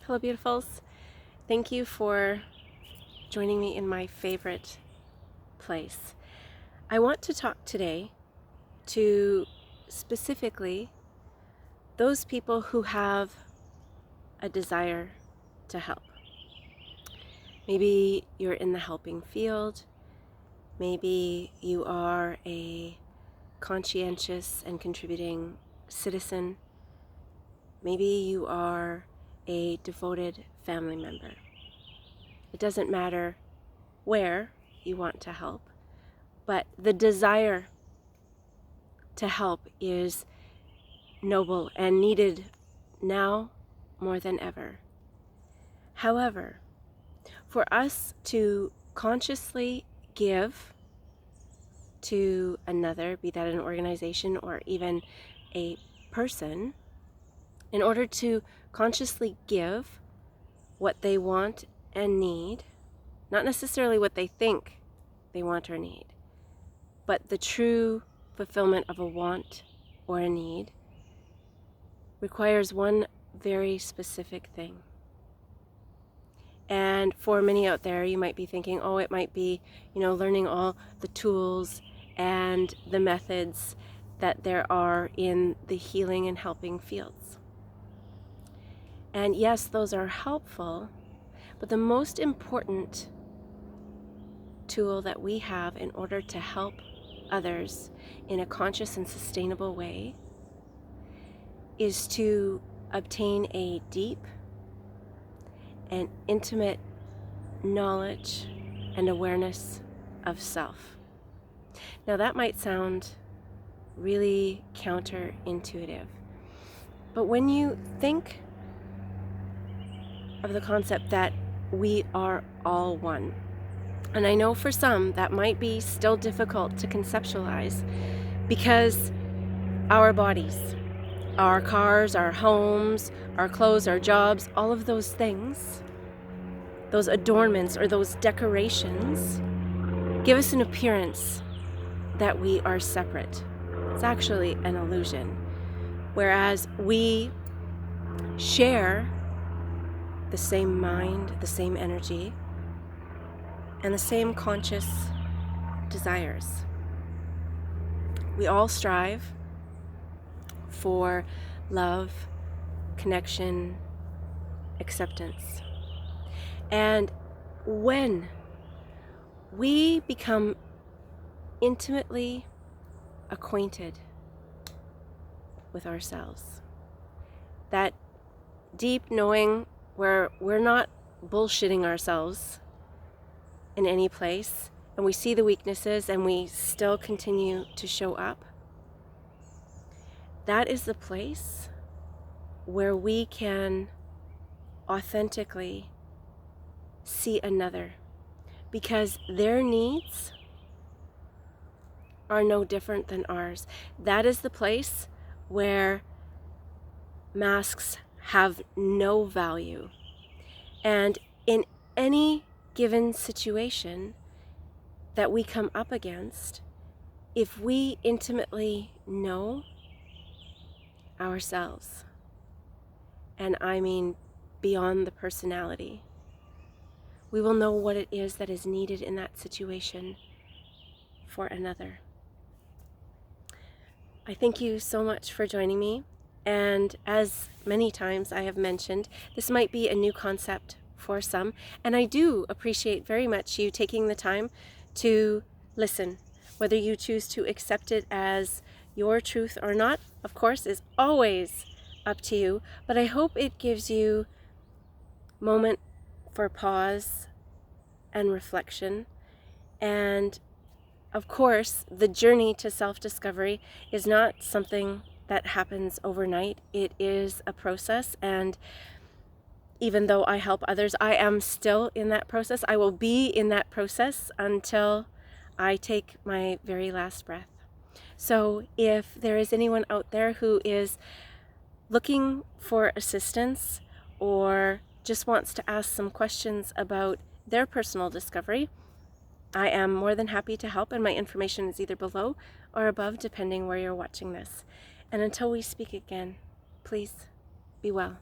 Hello, beautifuls. Thank you for joining me in my favorite place. I want to talk today to specifically those people who have a desire to help. Maybe you're in the helping field. Maybe you are a conscientious and contributing citizen. Maybe you are a devoted family member. It doesn't matter where you want to help, but the desire to help is noble and needed now more than ever. However, for us to consciously give to another, be that an organization or even a person, in order to consciously give what they want and need, not necessarily what they think they want or need, but the true fulfillment of a want or a need, requires one very specific thing. And for many out there, you might be thinking, oh, it might be, learning all the tools and the methods that there are in the healing and helping fields. And yes, those are helpful, but the most important tool that we have in order to help others in a conscious and sustainable way is to obtain a deep and intimate knowledge and awareness of self. Now that might sound really counterintuitive, but when you think of the concept that we are all one, and I know for some that might be still difficult to conceptualize because our bodies, our cars, our homes, our clothes, our jobs, all of those things, those adornments or those decorations, give us an appearance that we are separate. It's actually an illusion. Whereas we share the same mind, the same energy, and the same conscious desires. We all strive for love, connection, acceptance. And when we become intimately acquainted with ourselves, that deep knowing where we're not bullshitting ourselves in any place, and we see the weaknesses and we still continue to show up, that is the place where we can authentically see another, because their needs are no different than ours. That is the place where masks have no value. And in any given situation that we come up against, if we intimately know ourselves, and I mean beyond the personality, we will know what it is that is needed in that situation for another. I thank you so much for joining me. And as many times I have mentioned, this might be a new concept for some. And I do appreciate very much you taking the time to listen. Whether you choose to accept it as your truth or not, of course, is always up to you. But I hope it gives you moment for pause and reflection. And of course, the journey to self-discovery is not something that happens overnight. It is a process, and even though I help others, I am still in that process. I will be in that process until I take my very last breath. So if there is anyone out there who is looking for assistance or just wants to ask some questions about their personal discovery, I am more than happy to help, and my information is either below or above, depending where you're watching this. And until we speak again, please be well.